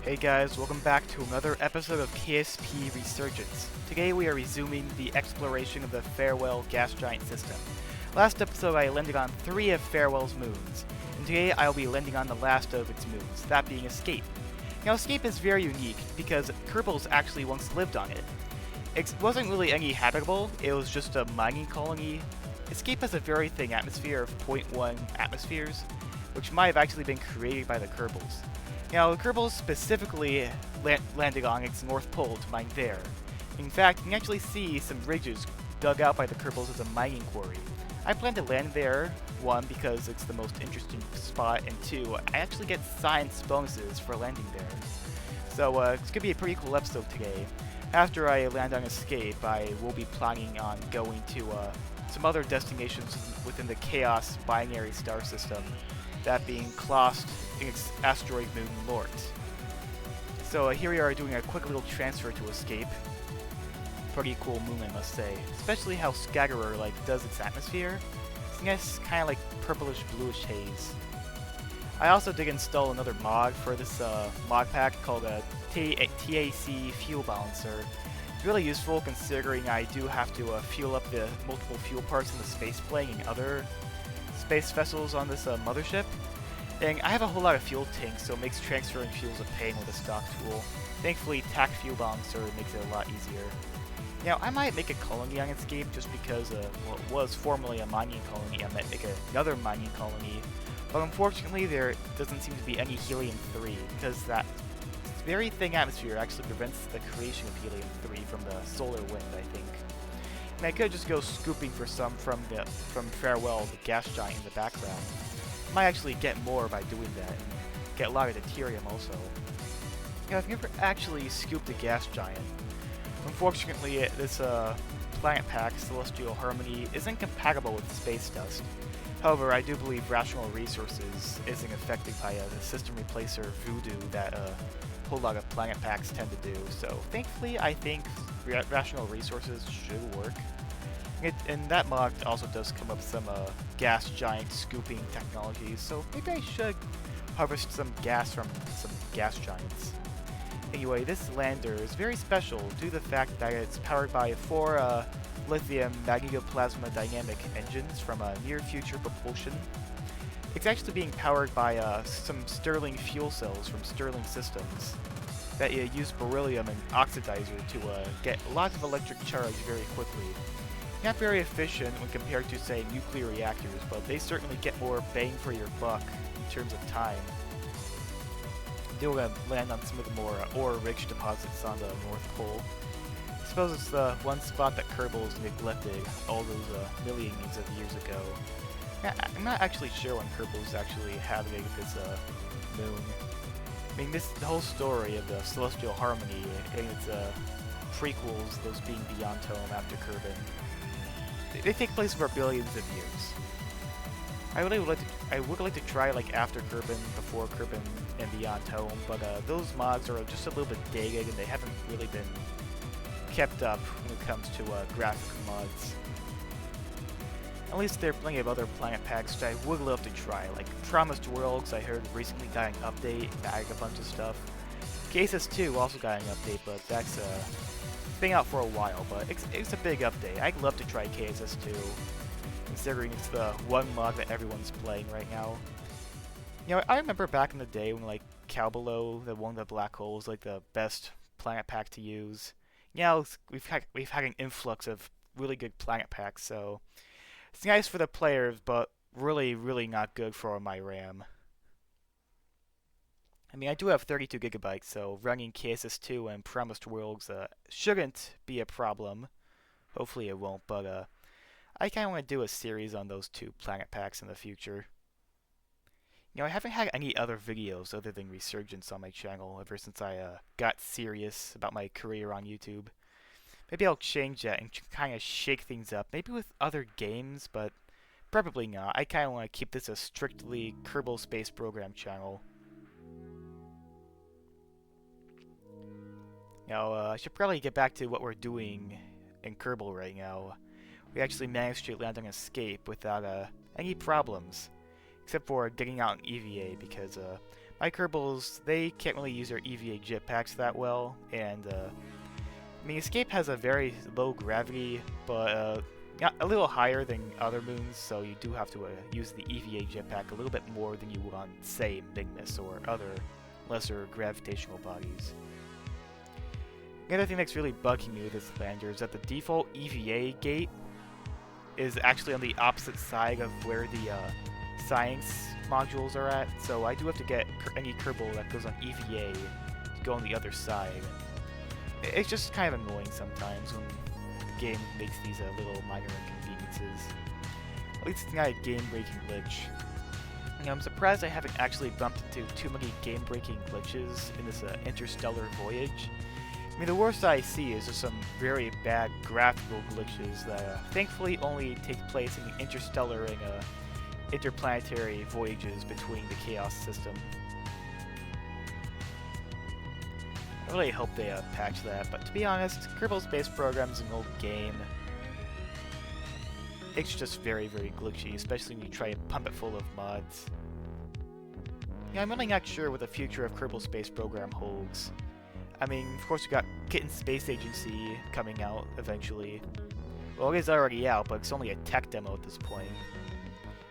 Hey guys, welcome back to another episode of KSP Resurgence. Today we are resuming the exploration of the Farewell gas giant system. Last episode I landed on 3 of Farewell's moons, and today I'll be landing on the last of its moons, that being Escape. Now Escape is very unique because Kerbals actually once lived on it. It wasn't really any habitable, it was just a mining colony. Escape has a very thin atmosphere of 0.1 atmospheres, which might have actually been created by the Kerbals. Now, the Kerbal specifically landed on its North Pole to mine there. In fact, you can actually see some ridges dug out by the Kerbals as a mining quarry. I plan to land there, 1, because it's the most interesting spot, and 2, I actually get science bonuses for landing there. So, it's going to be a pretty cool episode today. After I land on Escape, I will be planning on going to some other destinations within the Chaos binary star system, that being Clost in its asteroid moon Lorte. So here we are doing a quick little transfer to Escape. Pretty cool moon, I must say. Especially how Scatterer does its atmosphere. It's nice, kind of like purplish bluish haze. I also did install another mod for this mod pack called a TAC Fuel Balancer. It's really useful considering I do have to fuel up the multiple fuel parts in the space plane and other space vessels on this mothership. And I have a whole lot of fuel tanks, so it makes transferring fuels a pain with a stock tool. Thankfully, TAC Fuel Balancer makes it a lot easier. Now, I might make a colony on Escape just because, it was formerly a mining colony. I might make another mining colony. But unfortunately, there doesn't seem to be any helium-3, because that very thin atmosphere actually prevents the creation of helium-3 from the solar wind, I think. And I could just go scooping for some from Farewell, the gas giant in the background. Might actually get more by doing that, and get a lot of deuterium also. Now, I've never actually scooped a gas giant. Unfortunately, this planet pack, Celestial Harmony, isn't compatible with space dust. However, I do believe Rational Resources isn't affected by the system replacer Voodoo that a whole lot of planet packs tend to do. So, thankfully, I think Rational Resources should work. And that mod also does come up with some gas giant scooping technologies, so maybe I should harvest some gas from some gas giants. Anyway, this lander is very special due to the fact that it's powered by 4 lithium magnetoplasma dynamic engines from near future propulsion. It's actually being powered by some Stirling fuel cells from Stirling Systems that use beryllium and oxidizer to get lots of electric charge very quickly. Not very efficient when compared to, say, nuclear reactors, but they certainly get more bang for your buck in terms of time. They'll land on some of the more ore-rich deposits on the North Pole. I suppose it's the one spot that Kerbals neglected all those millions of years ago. I'm not actually sure when Kerbals actually inhabited this moon. I mean, the whole story of the Celestial Harmony and its prequels, those being Beyond Tome after Kerbin, they take place over billions of years. I would like to try after Kerbin, before Kerbin, and Beyond Tome, but those mods are just a little bit dated and they haven't really been kept up when it comes to graphic mods. At least there are plenty of other planet packs which I would love to try, like Promised Worlds. I heard recently got an update, added a bunch of stuff. KSS2 also got an update, but that's been out for a while, but it's a big update. I'd love to try KSS2, considering it's the one mod that everyone's playing right now. You know, I remember back in the day when Kerbal, the one of the black holes, the best planet pack to use. Now we've had an influx of really good planet packs, so it's nice for the players, but really, really not good for my RAM. I mean, I do have 32 gigabytes, so running KSS2 and Promised Worlds shouldn't be a problem. Hopefully it won't, but I kind of want to do a series on those 2 planet packs in the future. You know, I haven't had any other videos other than Resurgence on my channel ever since I got serious about my career on YouTube. Maybe I'll change that and kind of shake things up, maybe with other games, but probably not. I kind of want to keep this a strictly Kerbal Space Program channel. Now, I should probably get back to what we're doing in Kerbal right now. We actually managed to land on Escape without any problems, except for getting out an EVA because my Kerbals, they can't really use their EVA jetpacks that well, and I mean, Escape has a very low gravity, but a little higher than other moons, so you do have to use the EVA jetpack a little bit more than you would on, say, Mignus or other lesser gravitational bodies. The other thing that's really bugging me with this lander is that the default EVA gate is actually on the opposite side of where the science modules are at, so I do have to get any Kerbal that goes on EVA to go on the other side. It's just kind of annoying sometimes when the game makes these little minor inconveniences. At least it's not a game-breaking glitch. You know, I'm surprised I haven't actually bumped into too many game-breaking glitches in this interstellar voyage. I mean, the worst I see is just some very bad graphical glitches that thankfully only take place in the interstellar and interplanetary voyages between the Chaos system. I really hope they patch that, but to be honest, Kerbal Space Program's an old game. It's just very, very glitchy, especially when you try and pump it full of mods. Yeah, I'm really not sure what the future of Kerbal Space Program holds. I mean, of course we got Kitten Space Agency coming out eventually. Well, it is already out, but it's only a tech demo at this point.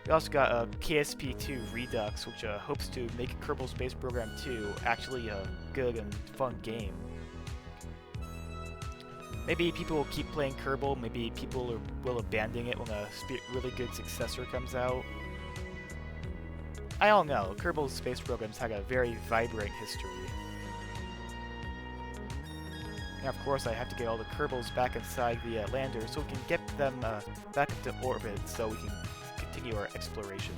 We also got KSP2 Redux, which hopes to make Kerbal Space Program 2 actually a good and fun game. Maybe people will keep playing Kerbal, maybe people will abandon it when a really good successor comes out. I don't know, Kerbal Space Program's had a very vibrant history. And of course I have to get all the Kerbals back inside the lander so we can get them back into orbit so we can continue our exploration.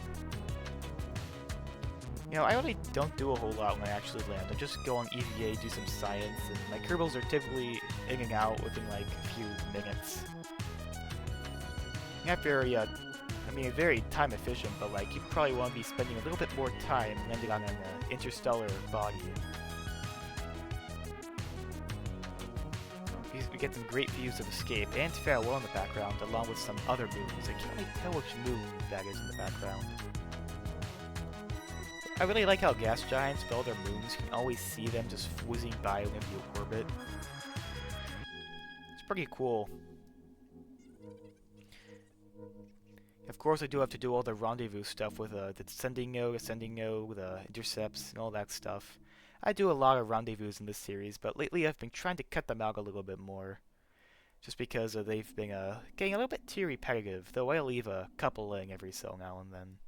You know, I really don't do a whole lot when I actually land. I just go on EVA, do some science, and my Kerbals are typically in and out within like a few minutes. Not very, very time efficient, but like you probably want to be spending a little bit more time landing on an interstellar body. We get some great views of Escape and Farewell in the background, along with some other moons. I can't really tell which moon that is in the background. I really like how gas giants, with all their moons, you can always see them just whizzing by when you orbit. It's pretty cool. Of course, I do have to do all the rendezvous stuff with the descending node, ascending node, intercepts, and all that stuff. I do a lot of rendezvous in this series, but lately I've been trying to cut them out a little bit more. Just because they've been getting a little bit too repetitive, though I leave a couple in every so now and then.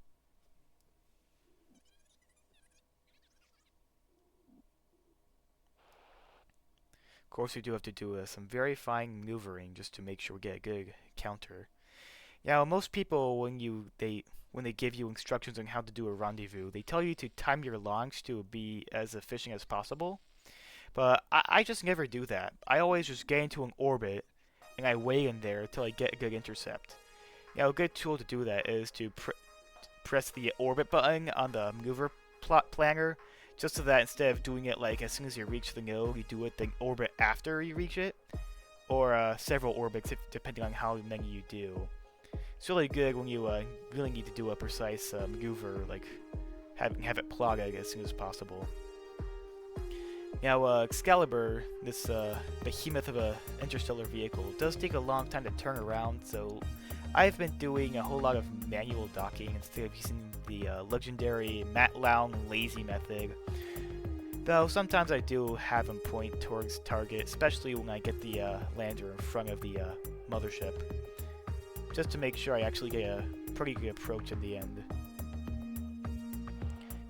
Of course, we do have to do some very fine maneuvering just to make sure we get a good counter. Now, most people, when they give you instructions on how to do a rendezvous, they tell you to time your launch to be as efficient as possible. But I just never do that. I always just get into an orbit, and I wait in there until I get a good intercept. Now, a good tool to do that is to press the orbit button on the maneuver planner, just so that instead of doing it like as soon as you reach the node, you do it then orbit after you reach it, or several orbits depending on how many you do. It's really good when you really need to do a precise maneuver, like have it plotted as soon as possible. Now, Excalibur, this behemoth of an interstellar vehicle, does take a long time to turn around, so I've been doing a whole lot of manual docking instead of using the legendary Matt Lown lazy method. Though sometimes I do have him point towards target, especially when I get the lander in front of the mothership, just to make sure I actually get a pretty good approach in the end.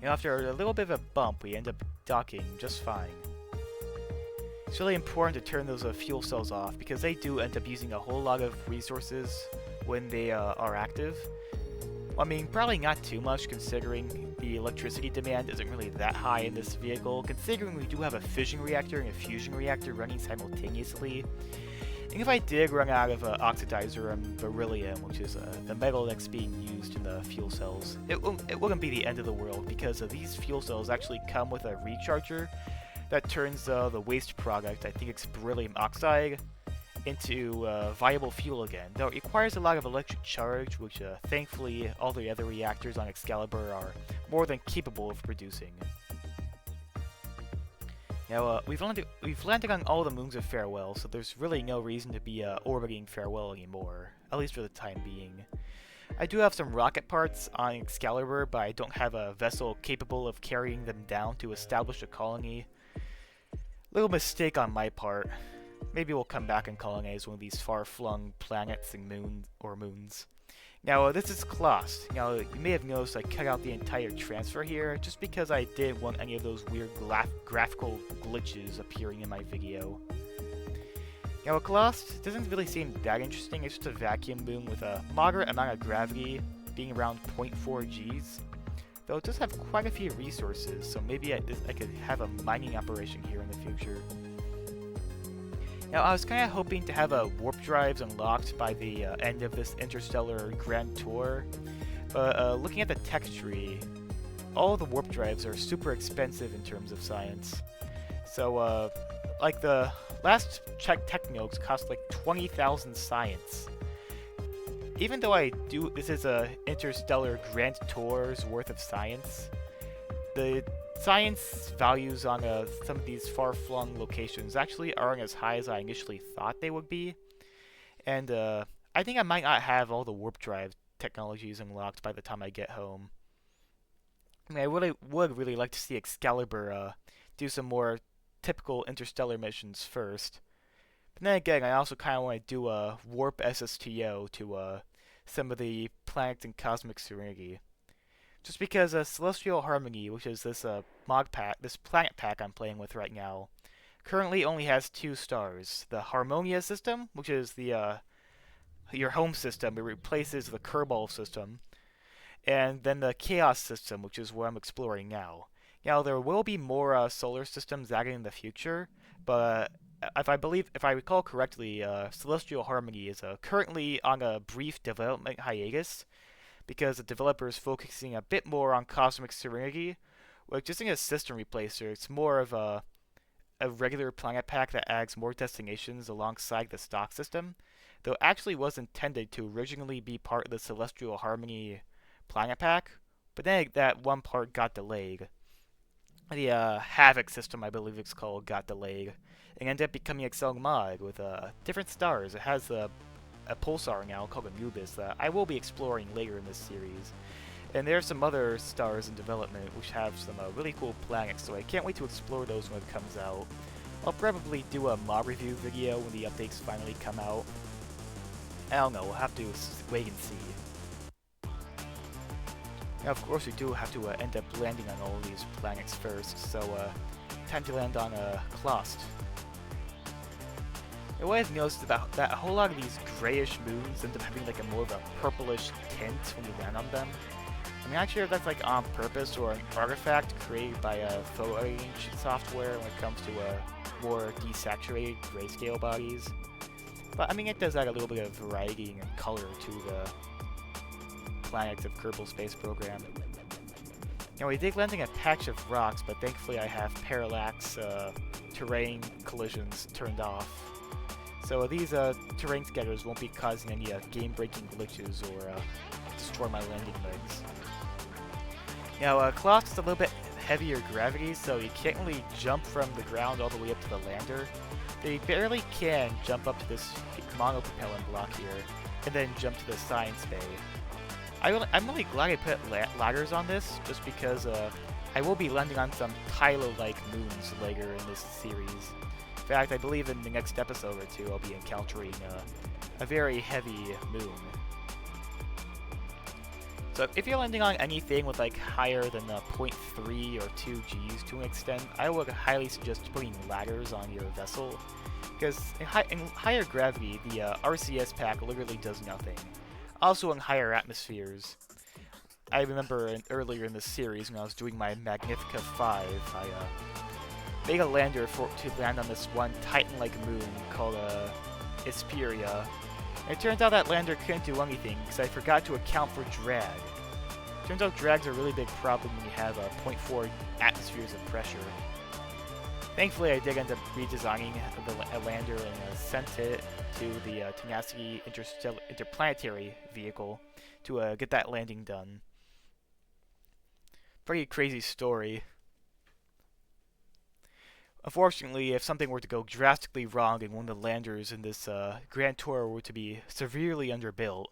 And after a little bit of a bump, we end up docking just fine. It's really important to turn those fuel cells off because they do end up using a whole lot of resources when they are active. I mean, probably not too much considering the electricity demand isn't really that high in this vehicle, considering we do have a fission reactor and a fusion reactor running simultaneously. And if I did run out of oxidizer and beryllium, which is the metal that's being used in the fuel cells, it wouldn't be the end of the world because these fuel cells actually come with a recharger that turns the waste product, I think it's beryllium oxide, into viable fuel again, though it requires a lot of electric charge, which thankfully all the other reactors on Excalibur are more than capable of producing. Now, we've landed on all the moons of Farewell, so there's really no reason to be orbiting Farewell anymore, at least for the time being. I do have some rocket parts on Excalibur, but I don't have a vessel capable of carrying them down to establish a colony. Little mistake on my part. Maybe we'll come back and colonize one of these far-flung planets and moons. Now, this is Clost. Now, you may have noticed I cut out the entire transfer here, just because I didn't want any of those weird graphical glitches appearing in my video. Now, Clost doesn't really seem that interesting. It's just a vacuum moon with a moderate amount of gravity, being around 0.4 Gs. Though it does have quite a few resources, so maybe I could have a mining operation here in the future. Now, I was kind of hoping to have warp drives unlocked by the end of this interstellar grand tour, but looking at the tech tree, all the warp drives are super expensive in terms of science. So, like the last tech nodes cost like 20,000 science. Even though this is a interstellar grand tour's worth of science, the science values on some of these far-flung locations actually aren't as high as I initially thought they would be. And I think I might not have all the warp drive technologies unlocked by the time I get home. I mean, I would really like to see Excalibur do some more typical interstellar missions first. But then again, I also kind of want to do a warp SSTO to some of the planets in cosmic serenity. Just because Celestial Harmony, which is this this planet pack I'm playing with right now, currently only has 2 stars. The Harmonia system, which is the your home system, it replaces the Kerbal system, and then the Chaos system, which is what I'm exploring now. Now, there will be more solar systems added in the future, but if I recall correctly, Celestial Harmony is currently on a brief development hiatus, because the developer is focusing a bit more on Cosmic Serenity, which isn't a system replacer. It's more of a regular planet pack that adds more destinations alongside the stock system, though it actually was intended to originally be part of the Celestial Harmony planet pack, but then that one part got delayed. The Havoc system, I believe it's called, got delayed, and ended up becoming its own mod with different stars. It has a pulsar now called Anubis that I will be exploring later in this series. And there are some other stars in development which have some really cool planets, so I can't wait to explore those when it comes out. I'll probably do a mob review video when the updates finally come out. I don't know, we'll have to wait and see. Now, of course, we do have to end up landing on all of these planets first, so time to land on Clost. And what I've noticed about that a whole lot of these grayish moons end up having like a more of a purplish tint when you land on them. I'm not sure if that's like on purpose or an artifact created by photo editing software when it comes to more desaturated grayscale bodies. But I mean, it does add a little bit of variety and color to the planets of Kerbal Space Program. Now, we did land in a patch of rocks, but thankfully I have parallax terrain collisions turned off. So these terrain scatters won't be causing any game-breaking glitches or destroy my landing legs. Now, Clost is a little bit heavier gravity, so you can't really jump from the ground all the way up to the lander. But you barely can jump up to this monopropellant block here, and then jump to the science bay. I'm really glad I put ladders on this, just because I will be landing on some Tylo-like moons later in this series. In fact, I believe in the next episode or two I'll be encountering a very heavy moon. So if you're landing on anything with like higher than 0.3 or 2 Gs to an extent, I would highly suggest putting ladders on your vessel, because in higher gravity, the RCS pack literally does nothing. Also in higher atmospheres. I remember earlier in this series when I was doing my Magnifica 5, I made a lander to land on this one Titan-like moon called Hesperia. And it turns out that lander couldn't do anything because I forgot to account for drag. Turns out drag's a really big problem when you have 0.4 atmospheres of pressure. Thankfully, I did end up redesigning a lander and sent it to the Tenacity Interplanetary vehicle to get that landing done. Pretty crazy story. Unfortunately, if something were to go drastically wrong and one of the landers in this Grand Tour were to be severely underbuilt,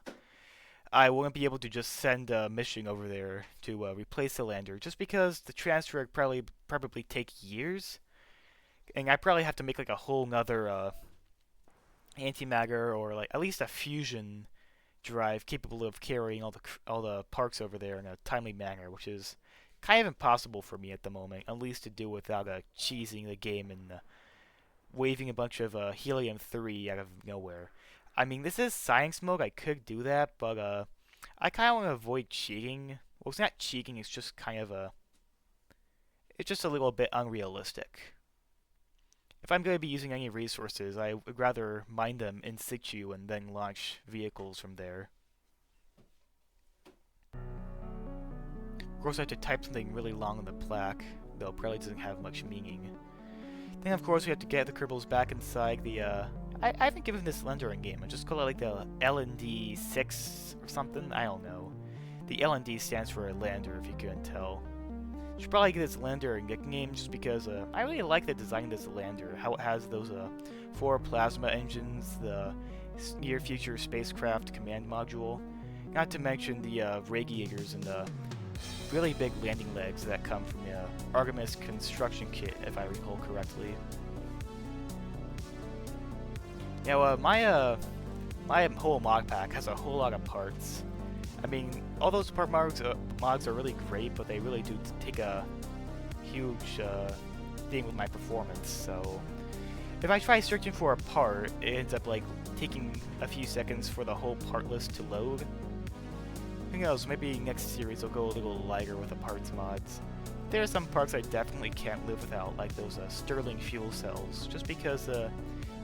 I wouldn't be able to just send a mission over there to replace the lander, just because the transfer would probably take years, and I'd probably have to make like a whole nother antimatter or like at least a fusion drive capable of carrying all the parts over there in a timely manner, which is kind of impossible for me at the moment, at least to do without cheesing the game and waving a bunch of helium-3 out of nowhere. I mean, this is science mode, I could do that, but I kind of want to avoid cheating. Well, it's not cheating, it's just kind of it's just a little bit unrealistic. If I'm going to be using any resources, I would rather mine them in situ and then launch vehicles from there. Of course, I have to type something really long on the plaque, though it probably doesn't have much meaning. Then, of course, we have to get the Kerbals back inside the, I haven't given this lander a name. I just call it like the LND-6 or something. I don't know. The LND stands for a lander, if you couldn't tell. Should probably give this lander a nickname just because I really like the design of this lander. How it has those 4 plasma engines, the near-future spacecraft command module, not to mention the radiators and the really big landing legs that come from the Artemis construction kit, if I recall correctly. Now, my whole mod pack has a whole lot of parts. I mean, all those part mods are really great, but they really do take a huge thing with my performance. So, if I try searching for a part, it ends up like taking a few seconds for the whole part list to load. Who knows, maybe next series will go a little lighter with the parts mods. There are some parts I definitely can't live without, like those Stirling fuel cells, just because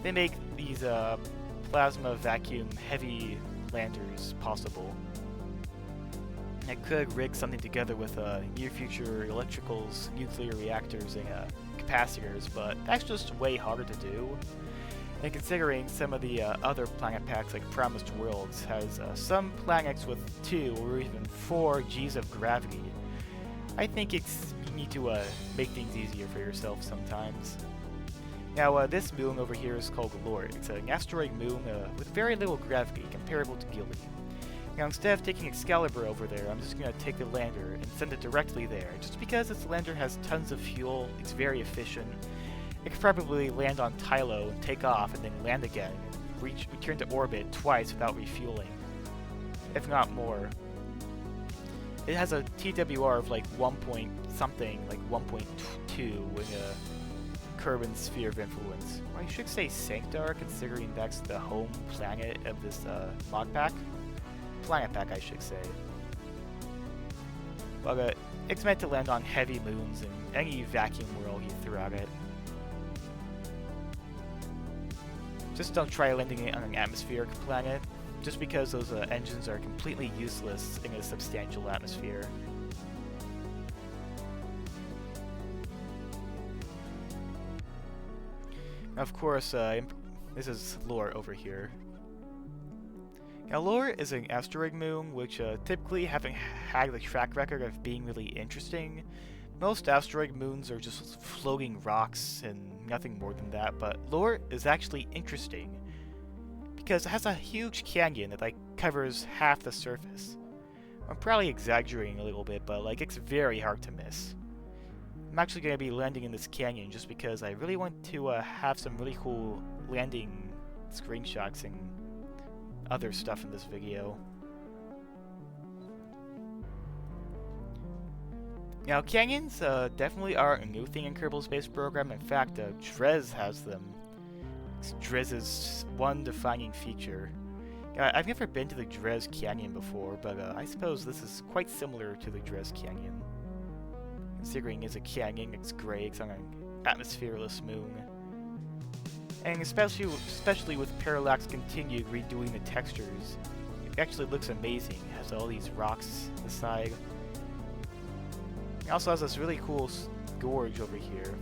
they make these plasma vacuum heavy landers possible. I could rig something together with near-future electricals, nuclear reactors, and capacitors, but that's just way harder to do. And considering some of the other planet packs like Promised Worlds has some planets with 2 or even 4 Gs of gravity, I think you need to make things easier for yourself sometimes. Now, this moon over here is called Lorte. It's an asteroid moon with very little gravity, comparable to Gilly. Now, instead of taking Excalibur over there, I'm just going to take the lander and send it directly there, just because this lander has tons of fuel, it's very efficient. It could probably land on Tylo and take off and then land again and return to orbit twice without refueling, if not more. It has a TWR of like 1 point something, like 1.2 with a Kerbal sphere of influence. Or I should say Sanctar, considering that's the home planet of this mod pack. Planet pack, I should say. But it's meant to land on heavy moons and any vacuum world you throw at it. Just don't try landing it on an atmospheric planet, just because those engines are completely useless in a substantial atmosphere. Now, of course, this is Lorte over here. Now, Lorte is an asteroid moon, which typically haven't had the track record of being really interesting. Most asteroid moons are just floating rocks and nothing more than that, but Lorte is actually interesting because it has a huge canyon that like covers half the surface. I'm probably exaggerating a little bit, but like it's very hard to miss. I'm actually going to be landing in this canyon just because I really want to have some really cool landing screenshots and other stuff in this video. Now, canyons definitely are a new thing in Kerbal Space Program. In fact, Dres has them. It's Dres's one defining feature. I've never been to the Dres Canyon before, but I suppose this is quite similar to the Dres Canyon. Considering it's a canyon, it's gray, it's on an atmosphereless moon. And especially with Parallax Continued redoing the textures, it actually looks amazing. It has all these rocks on the side. It also has this really cool gorge over here,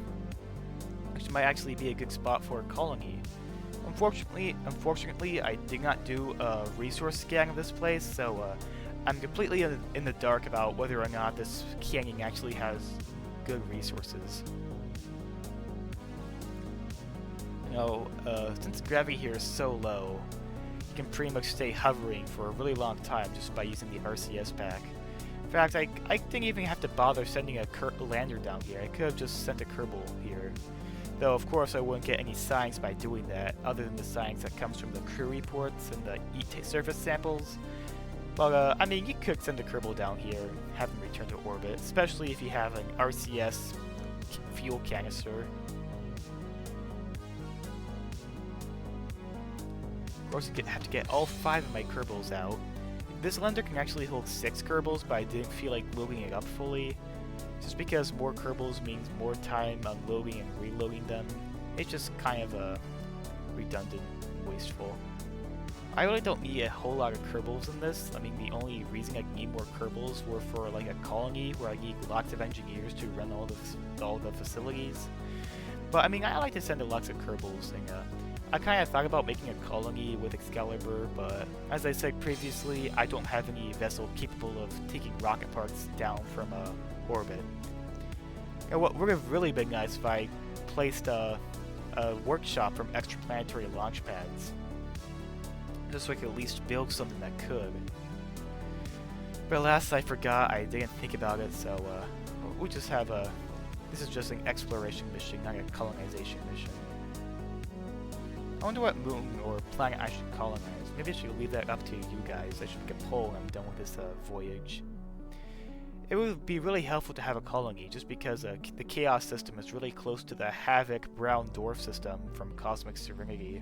which might actually be a good spot for a colony. Unfortunately, I did not do a resource scan of this place, so I'm completely in the dark about whether or not this canyon actually has good resources. Since gravity here is so low, you can pretty much stay hovering for a really long time just by using the RCS pack. In fact, I didn't even have to bother sending a lander down here. I could have just sent a Kerbal here. Though, of course, I wouldn't get any signs by doing that, other than the signs that comes from the crew reports and the surface samples. But, I mean, you could send a Kerbal down here and have them return to orbit, especially if you have an RCS fuel canister. Of course, you have to get all 5 of my Kerbals out. This lander can actually hold 6 Kerbals, but I didn't feel like loading it up fully. Just because more Kerbals means more time unloading and reloading them. It's just kind of redundant and wasteful. I really don't need a whole lot of Kerbals in this. I mean, the only reason I need more Kerbals were for like a colony where I need lots of engineers to run all the facilities. But I mean, I like to send lots of Kerbals, and I kind of thought about making a colony with Excalibur, but as I said previously, I don't have any vessel capable of taking rocket parts down from orbit. And what would have really been nice if I placed a workshop from Extraplanetary Launch pads, just so I could at least build something that could. But alas, I forgot, I didn't think about it, so we just have this is just an exploration mission, not a colonization mission. I wonder what moon or planet I should colonize. Maybe I should leave that up to you guys. I should make a poll when I'm done with this voyage. It would be really helpful to have a colony, just because the Chaos system is really close to the Havoc Brown Dwarf system from Cosmic Serenity,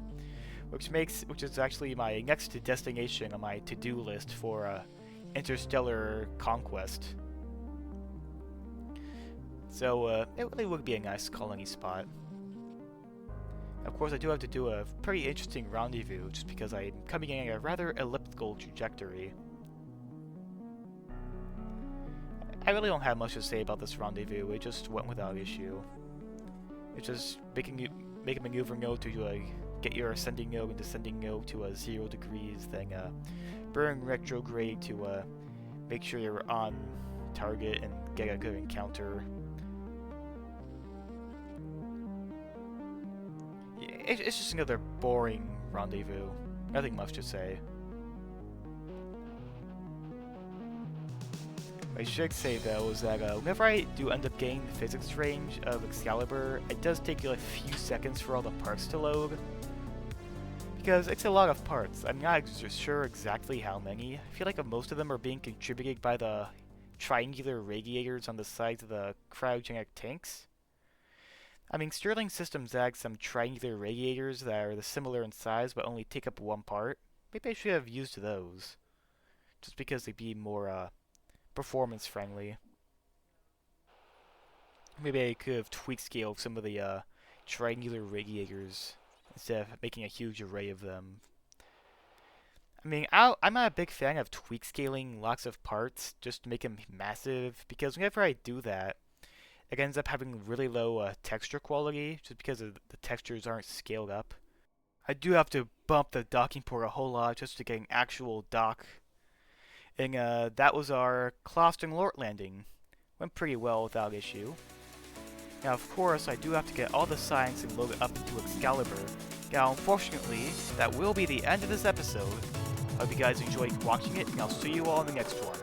which is actually my next destination on my to-do list for interstellar conquest. So it really would be a nice colony spot. Of course, I do have to do a pretty interesting rendezvous, just because I'm coming in a rather elliptical trajectory. I really don't have much to say about this rendezvous. It just went without issue. It's just make a maneuver node to get your ascending node and descending node to 0 degrees, then burn retrograde to make sure you're on target and get a good encounter. It's just another boring rendezvous. Nothing much to say. What I should say though is that whenever I do end up getting the physics range of Excalibur, it does take you a few seconds for all the parts to load. Because it's a lot of parts. I'm not sure exactly how many. I feel like most of them are being contributed by the triangular radiators on the sides of the cryogenic tanks. I mean, Stirling Systems adds some triangular radiators that are similar in size but only take up one part. Maybe I should have used those, just because they'd be more performance friendly. Maybe I could have tweak scaled some of the triangular radiators instead of making a huge array of them. I mean, I'm not a big fan of tweak scaling lots of parts just to make them massive, because whenever I do that, it ends up having really low texture quality, just because the textures aren't scaled up. I do have to bump the docking port a whole lot just to get an actual dock. And that was our Clost and Lorte landing. Went pretty well without issue. Now, of course, I do have to get all the science and load it up into Excalibur. Now, unfortunately, that will be the end of this episode. I hope you guys enjoyed watching it, and I'll see you all in the next one.